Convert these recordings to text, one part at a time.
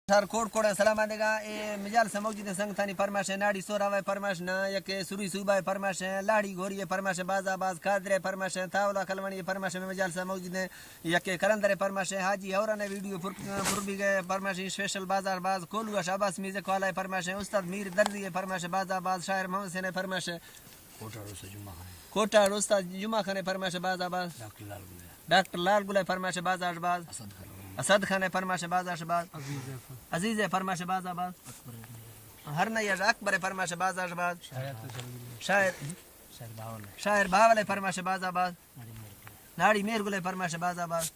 شهر کوٹ کوڑ سلام آدگا اے مجال سے موجود سنگ تھانی فرماش ناڑی سوراوے فرماش نا یکے سوری صوبہ فرماش لاڑی گھوری فرماش باز آباز قادر فرماش تاولا کلوانی فرماش میں مجال سے موجود ہے یکے کلندر فرماش حاجی اور نے ویڈیو پر بھی گئے فرماش اسپیشل بازار باز کولوا شاباس میوزک والا فرماش استاد میر درزی فرماش باز آباز شاعر محمد حسین فرماش کوٹا استاد جمعہ خان فرماش باز آباز ڈاکٹر لال گلے فرماش باز آباز اسد خان فرماش باز آباز عزیز فرماش باز آباز ہر نیاز اکبر فرماش باز آباز شاعر باول فرماش باز آباز ناڑی میر گلے فرماش باز آباز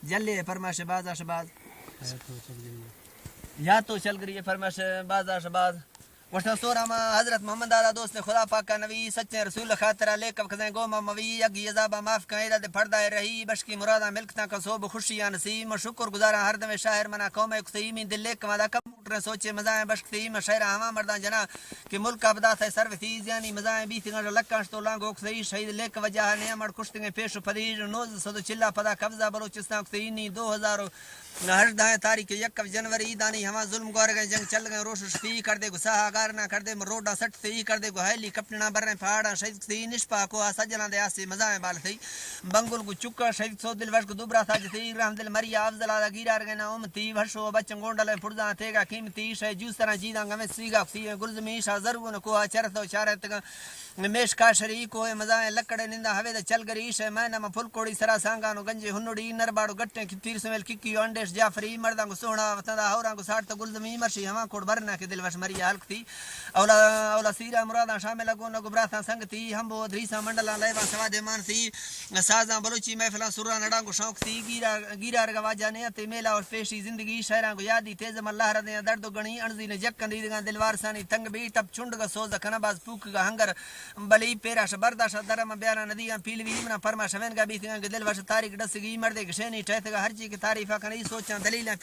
جلے فرماش باز آباز یا تو چل گئی فرماش باز آباز وشنا سورما حضرت محمد آدھا دوست خدا پاک کا نبی سچے رسول خاطرہ لے کب خزیں گوما موی اگی عذابہ معاف کا عیدہ دے پردہ رہی بشکی مرادہ ملکتا کا صوب خوشیاں نسیم شکر گزارا ہر دم شاعر منا قوم اکسیمی دل لے کمادا کمپوٹر سوچے مزائیں بشکتیم شاعر ہما مردان جنا کہ ملک ابدا تھے سرو تیز یعنی مزائیں بیتنگا لکانش تو لانگو اکسی شہید لے کے وجہ نیامر کشتنگے پیش پدیج نوز صدو چلا پدا قبضہ بلوچستان اکسینی 2000 ہر دائیں تاریخ 1 جنوری دانی ہما ظلم گوار گئے جنگ چل گئے روش شفی کر دے گو ساہا گارنا کر دے مروڈا سٹ تھی کر دے گو ہیلی کپٹنا برنے پہاڑا شہید تھی نشپا کو سجنا دے آسی مزائیں بال تھی بنگل کو چکا شہید سو دل وشک دوبرا ساج تھی رحم دل مریا افضل آدھا گیرار گئے نا تھی وشو بچن گونڈل پردان تھےگا قیمتی شہ جوسرا جیداں گمیں سیگا تھی گلزمی شاہ ضرور کو چرتو چارت میش کا شریک ہوئے مزائیں لکڑے نندا ہوے دے چل گری شے میں نم پھل کوڑی سرا سانگانو گنجے ہنڑی نرباڑو گٹے کی تیر سمیل ککی انڈیش جعفری مرداں کو سونا وتندا ہوراں کو ساٹھ گلزمی مرشی ہما کوڑ برنا کے دل وش مری حلق تھی اولا سیرا مراداں شامل لگو نگو براتاں سنگ تھی ہمبو دریسا منڈلاں لیوا سوادے مان تھی سازاں بلوچی محفلاں سراں نڑاں کو شوق تھی گیرا رگا واجا نے تے میلا اور پیشی زندگی شہراں کو یادی تیزم اللہ ردیاں درد گنی انزی نے جکن دیدگاں دلوار سانی تنگ بھی ٹپ چھنڈ گا سوز کھنا باز پوک گا ہنگر بلی پیراش برداشت درم بیانا ندیاں پیلوی امنا فرما شوین گا بیتیاں کہ دل وش تاریخ ڈسگی مردے کشینی ٹھہت گا ہر چی کی تعریفہ کنی سوچاں دلیلاں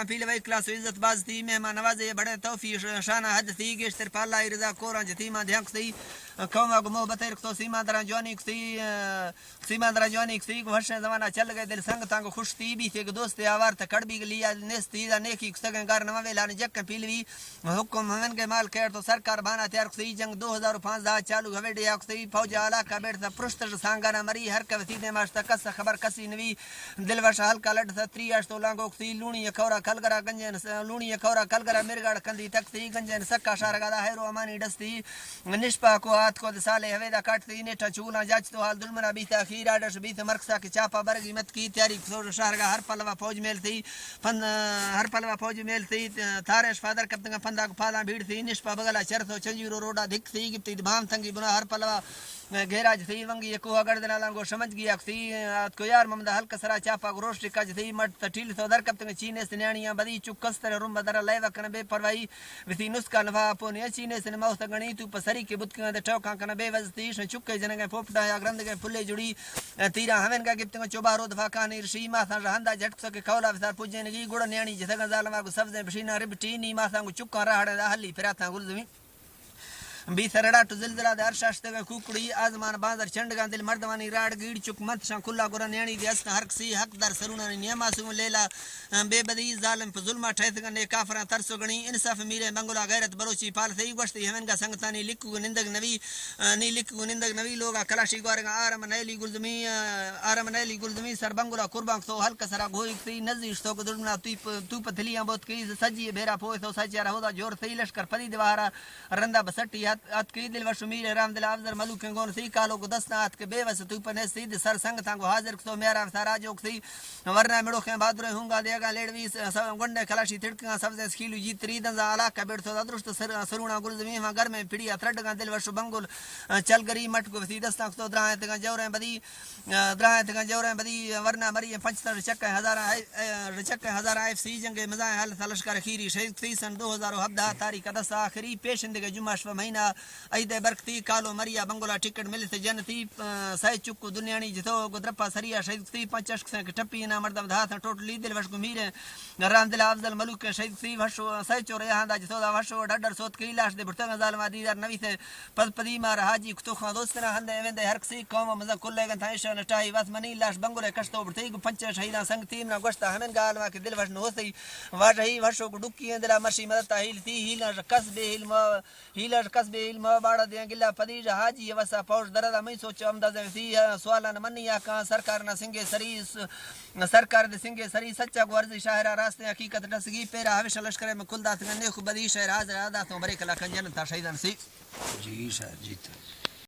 پیلوا اکلاس و عزت باز تھی مہمان نوازے بڑے توفی شانہ حد تھی گیشتر پالا رضا کوراں جتیمہ دھیانک تھی قومہ کو محبت رکھتو سیما دران جوانی کسی کو ہرشن زمانہ چل گئے دل سنگ تانگو خوش تھی بھی تھی کہ دوست آوار تا کڑ بھی لیا نیستی دا نیکی کسگن گار نوے لانے جکن پیلوی حکم ہمن کے مال کہر تو سرکار بانا تیار کسی جنگ 2005 چالو ہوئے ڈیا کسی فوج علاقہ بیٹھتا پرشتر سانگانا مری ہر کب تھی ماشتا کس خبر کسی نوی دل وش حلقہ لڑ تھا 3 تو لانگو کسی لونی کورا کلگرا گنجن لونی کورا کلگرا مرگاڑ کندی تک تھی گنجن سکا شارگا دا حیرو امانی ڈستی نشپا کو ہاتھ کو سالے ہویدا کاٹتی نیٹا چولا جاچ تو حال دلمنا بیتا اخیر آڈر بیت مرکسا کی چاپا برگی مت کی تیاری شہرگا ہر پلوا فوج میل تھی ہر پلوا فوج میل تھی تھارش فادر کپتنگا پندا کو پالا بھیڑ تھی نشپا بگلا چرتو چنجیرو روڈا دکھ تھی گپتی بھام تنگی بنا ہر پلوا گھیراج تھی ونگی کو اگڑ دنا لانگو سمجھ گیا تھی کو یار محمد حلق سرا چاپا کو روشٹی کج تھی مٹ تٹیل تو در کپتنگ چینے سے نیانیاں بدی چکستر روم بدر لے وکن بے پروائی وتی نسکا نفا پونی چینے سے موت گنی تو پسری کے بتکاں دے ٹوکاں کن بے وزتی چکے جنگے پوپٹا یا گرند کے پھلے جڑی تیرا ہمن کا گپتنگ چوبارو دفا کانی رشی ما تھا رہندا جھٹ سکے کھولا وسار پوجنگی گڑ نیانی جتھا ظالما کو سبز بشینا ربٹی نی ما تھا کو چکا رہڑا ہلی پھرا تھا گلزمی بی سرڑا تو زلزلہ دار شاشتے گا کوکڑی آزمان بازر چنڈگان دل مردوانی راڑ گیڑ چک مت شان کھلا گورا نیانی دی است ہر کسی حق دار سرونا نیما سو لیلا بے بدی ظالم پر ظلمہ ٹھہت گنے کافراں ترسو گنی انصاف میرے منگولا غیرت بلوچی پال تھی گشتی ہمن کا سنگتانی لکھو نندگ نوی لوگا کلاشی گوارگا آرم نیلی گلزمی سر بنگولا قربان تو حلق سرا گوئی تھی نزیش تو گدرنا تو پتھلیاں بہت کی سجی بھیرا پوئے تو سچارا ہودا جور تھی لشکر پدی دوارا رندا بسٹی ات کی دل وشمیر رام دل افضل ملوک گون سی کالو کو دسنا ات کے بے وس تو پنے سید سر سنگ تھا کو حاضر تو میرا سارا جو سی ورنہ میڑو کے بہادر ہوں گا دے گا لیڑوی گنڈے کلاشی تھڑکا سبز کھیلو جی تری دنزا علاقہ بیٹھ تو درست سرونا گل زمین گھر میں پڑیا تھرڈ گا دل وش بنگل چل گری مٹ کو سی دسنا تو درائیں تے جوریں بدی ورنہ مری 75 چک ہزار ایف سی جنگ مزاح حل لشکر خیری شہید سی سن 2017 تاریخ 10 آخری پیشندے جمعہ مہینہ دینا ایدے برکتی کالو مریا بنگولا ٹکٹ مل سے جنتی سائے چکو دنیانی جتو گدرپا سریا شہید سی پنچ اشک سے ٹپی نا مردم دھات ٹوٹلی دل وش گمیر رام دل افضل ملوک شہید سی وشو سائے چور یہاں دا جتو دا وشو ڈڈر سوت کی لاش دے بڑتنگ ظالم دیدار نوی سے پد پدی مار حاجی کتو خان دوستنا ہندے وندے ہر کسی قوم مزا کلے گن تھائشہ نٹائی واس منی لاش بنگولے کشتو بڑتی گو پنچ شہیدان سنگ تیم نا گوشتا ہمیں گالما کے دل وش نوسی واجہی وشو کو ڈکی اندلا مرشی مدتا ہیل تی ہیلا قصبے علم باڑا دیا گلا پدی حاجی وسا پوش دردا میں سوچ امداد سی سوالا منی یا کہاں سرکار نہ سنگے سری سرکار دے سنگے سری سچا گورزی شاہرہ راستے حقیقت نسگی پیرا ہمیشہ لشکر میں کل دات گنے خوب بدی شہر حاضر آدھا تو برے کلا کنجن تا شہیدان سی جی شاہ جی